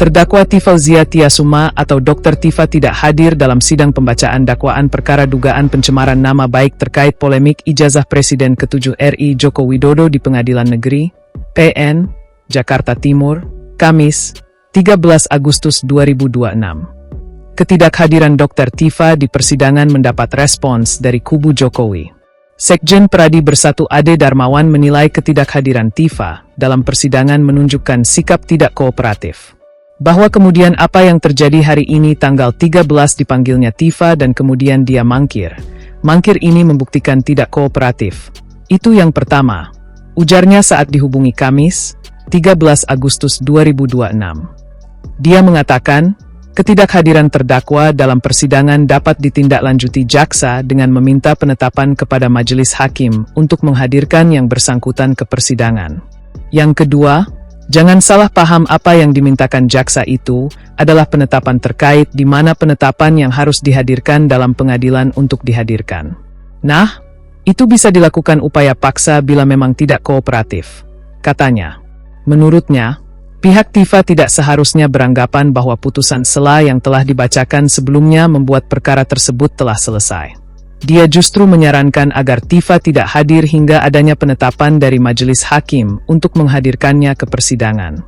Terdakwa Tifauziah Tiasuma atau Dr. Tifa tidak hadir dalam sidang pembacaan dakwaan perkara dugaan pencemaran nama baik terkait polemik ijazah Presiden ke-7 RI Joko Widodo di Pengadilan Negeri, PN, Jakarta Timur, Kamis, 13 Agustus 2026. Ketidakhadiran Dr. Tifa di persidangan mendapat respons dari kubu Jokowi. Sekjen Pradi Bersatu Ade Darmawan menilai ketidakhadiran Tifa dalam persidangan menunjukkan sikap tidak kooperatif. Bahwa kemudian apa yang terjadi hari ini tanggal 13 dipanggilnya Tifa dan kemudian dia mangkir. Mangkir ini membuktikan tidak kooperatif. Itu yang pertama. Ujarnya saat dihubungi Kamis, 13 Agustus 2026. Dia mengatakan, ketidakhadiran terdakwa dalam persidangan dapat ditindaklanjuti jaksa dengan meminta penetapan kepada majelis hakim untuk menghadirkan yang bersangkutan ke persidangan. Yang kedua, jangan salah paham apa yang dimintakan jaksa itu adalah penetapan terkait di mana penetapan yang harus dihadirkan dalam pengadilan untuk dihadirkan. Nah, itu bisa dilakukan upaya paksa bila memang tidak kooperatif, katanya. Menurutnya, pihak Tifa tidak seharusnya beranggapan bahwa putusan sela yang telah dibacakan sebelumnya membuat perkara tersebut telah selesai. Dia justru menyarankan agar Tifa tidak hadir hingga adanya penetapan dari majelis hakim untuk menghadirkannya ke persidangan.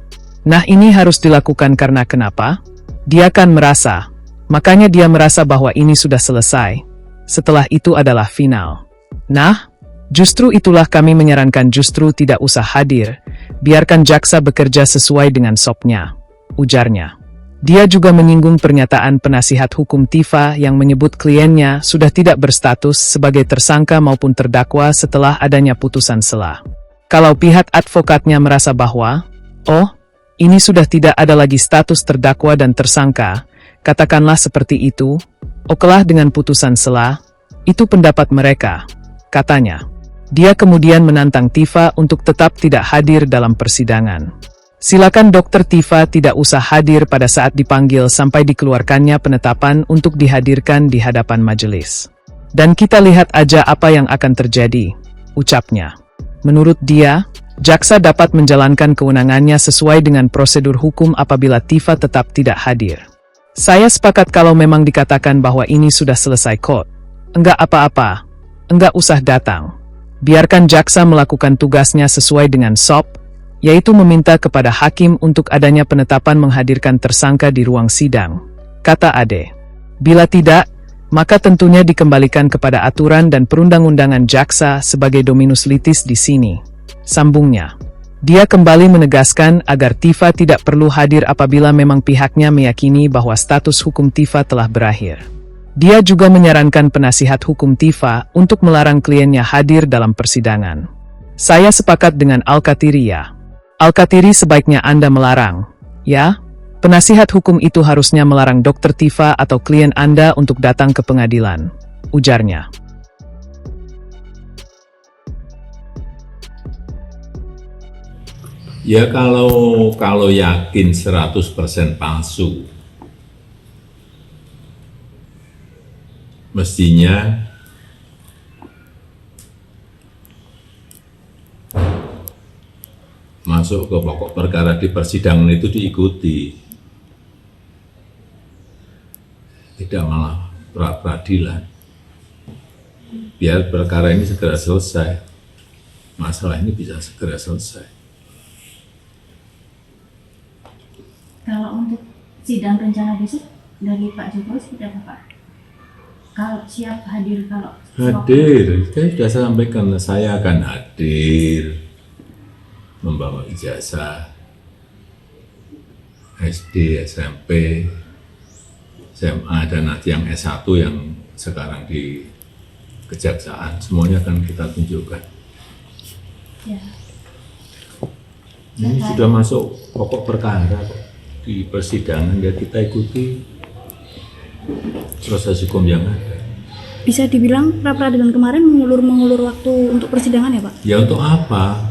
Nah, ini harus dilakukan karena kenapa? Dia kan merasa, makanya dia merasa bahwa ini sudah selesai. Setelah itu adalah final. Nah, justru itulah kami menyarankan justru tidak usah hadir, biarkan jaksa bekerja sesuai dengan SOP-nya, ujarnya. Dia juga menyinggung pernyataan penasihat hukum Tifa yang menyebut kliennya sudah tidak berstatus sebagai tersangka maupun terdakwa setelah adanya putusan sela. Kalau pihak advokatnya merasa bahwa, ini sudah tidak ada lagi status terdakwa dan tersangka, katakanlah seperti itu, okelah dengan putusan sela, itu pendapat mereka, katanya. Dia kemudian menantang Tifa untuk tetap tidak hadir dalam persidangan. Silakan Dr. Tifa tidak usah hadir pada saat dipanggil sampai dikeluarkannya penetapan untuk dihadirkan di hadapan majelis. Dan kita lihat aja apa yang akan terjadi, ucapnya. Menurut dia, jaksa dapat menjalankan kewenangannya sesuai dengan prosedur hukum apabila Tifa tetap tidak hadir. Saya sepakat kalau memang dikatakan bahwa ini sudah selesai kok. Enggak apa-apa, enggak usah datang. Biarkan jaksa melakukan tugasnya sesuai dengan SOP, yaitu meminta kepada hakim untuk adanya penetapan menghadirkan tersangka di ruang sidang, kata Ade. Bila tidak, maka tentunya dikembalikan kepada aturan dan perundang-undangan jaksa sebagai dominus litis di sini, sambungnya. Dia kembali menegaskan agar Tifa tidak perlu hadir apabila memang pihaknya meyakini bahwa status hukum Tifa telah berakhir. Dia juga menyarankan penasihat hukum Tifa untuk melarang kliennya hadir dalam persidangan. Saya sepakat dengan Al-Khatiri. Al-Khatiri sebaiknya Anda melarang, ya? Penasihat hukum itu harusnya melarang Dr. Tifa atau klien Anda untuk datang ke pengadilan, ujarnya. Ya kalau yakin 100% palsu, mestinya masuk ke pokok perkara di persidangan itu diikuti, tidak malah pra-peradilan. Biar perkara ini segera selesai, masalah ini bisa segera selesai. Kalau untuk sidang rencana besok dari Pak Jokowi seperti apa, Pak? Kalau siap hadir, kalau hadir, saya sudah sampaikan, saya akan hadir membawa ijazah SD, SMP, SMA, dan nanti yang S1 yang sekarang di Kejaksaan, semuanya akan kita tunjukkan. Ya. Ini sudah masuk pokok perkara di persidangan, ya kita ikuti proses hukum yang ada. Bisa dibilang pra-peradilan kemarin mengulur waktu untuk persidangan ya Pak? Ya untuk apa?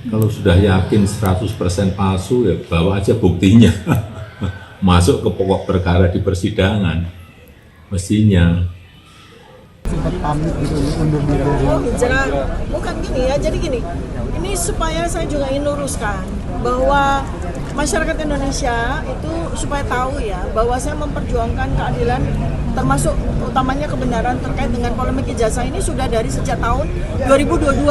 Kalau sudah yakin 100% palsu, ya bawa aja buktinya. Masuk ke pokok perkara di persidangan. Mestinya. Bukan gini ya, jadi gini. Ini supaya saya juga ingin luruskan bahwa masyarakat Indonesia itu supaya tahu ya bahwa saya memperjuangkan keadilan termasuk utamanya kebenaran terkait dengan polemik ijazah ini sudah dari sejak tahun 2022,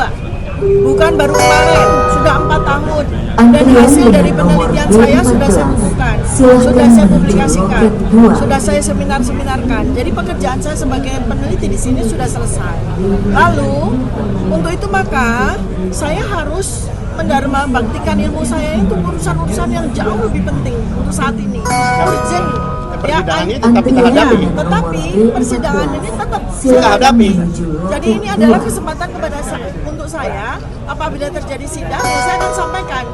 bukan baru kemarin, sudah 4 tahun, dan hasil dari penelitian saya sudah saya bukukan, sudah saya publikasikan, sudah saya seminar-seminarkan. Jadi pekerjaan saya sebagai peneliti di sini sudah selesai. Lalu untuk itu maka saya harus mendharma baktikan ilmu saya itu urusan-urusan yang jauh lebih penting untuk saat ini, urgent. Persidangan ini tetap kita hadapi. Tetapi persidangan ini tetap Kita hadapi. Jadi ini adalah kesempatan untuk saya apabila terjadi sidang, ya saya akan sampaikan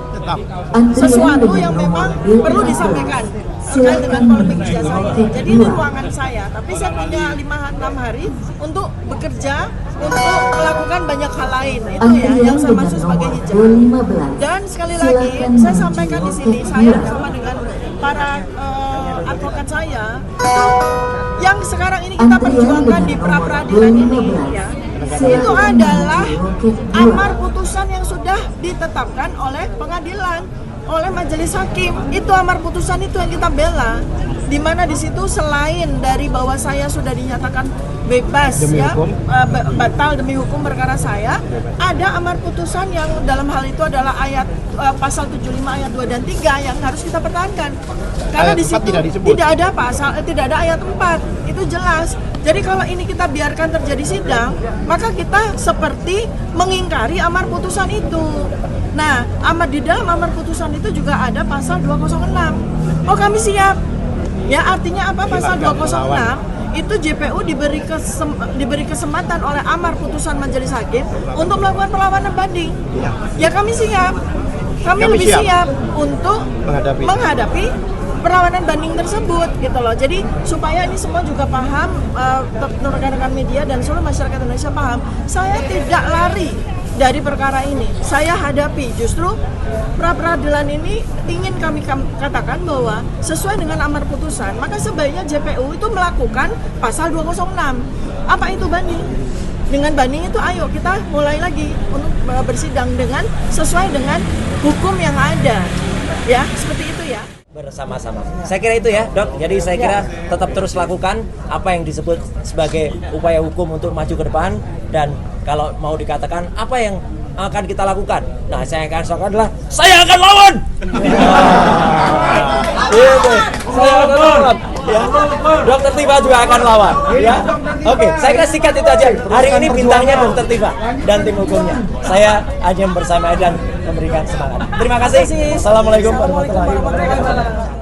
sesuatu yang memang perlu disampaikan terkait dengan polemik ijazah ini. Jadi ini ruangan saya, tapi saya punya 5-6 hari untuk bekerja, untuk melakukan banyak hal lain. Itu ya yang saya maksud sebagai hijab. Dan sekali lagi saya sampaikan di sini, saya bersama dengan para advokat saya yang sekarang ini kita perjuangkan di pra-peradilan ini ya, itu adalah amar putusan yang sudah ditetapkan oleh pengadilan, oleh majelis hakim. Itu amar putusan itu yang kita bela, di mana di situ selain dari bahwa saya sudah dinyatakan bebas demi ya batal demi hukum perkara saya, ada amar putusan yang dalam hal itu adalah ayat pasal 75 ayat 2 dan 3 yang harus kita pertahankan. Karena di situ tidak ada pasal, tidak ada ayat 4. Itu jelas. Jadi kalau ini kita biarkan terjadi sidang, maka kita seperti mengingkari amar putusan itu. Nah, di dalam amar putusan itu juga ada pasal 206. Oh, kami siap. Ya, artinya apa pasal 206? Itu JPU diberi kesempatan oleh amar putusan majelis hakim untuk melakukan perlawanan banding. Ya kami siap. Kami lebih siap untuk menghadapi perlawanan banding tersebut gitu loh. Jadi supaya ini semua juga paham, rekan-rekan media dan seluruh masyarakat Indonesia paham, saya tidak lari dari perkara ini. Saya hadapi, justru pra-peradilan ini ingin kami katakan bahwa sesuai dengan amar putusan, maka sebaiknya JPU itu melakukan pasal 206. Apa itu banding? Dengan banding itu ayo kita mulai lagi untuk bersidang dengan sesuai dengan hukum yang ada. Ya, seperti itu ya. Bersama-sama. Saya kira itu ya, Dok. Jadi saya kira tetap terus lakukan apa yang disebut sebagai upaya hukum untuk maju ke depan, dan kalau mau dikatakan apa yang akan kita lakukan, nah saya akan lakukan adalah saya akan lawan. Saya akan lawan. Ya. Dokter Tifa juga akan lawan. Ya. Oke, saya kira sikat itu aja. Hari ini bintangnya Dokter Tifa dan tim hukumnya. Saya hanya bersama dan memberikan semangat. Terima kasih. Assalamualaikum warahmatullahi wabarakatuh.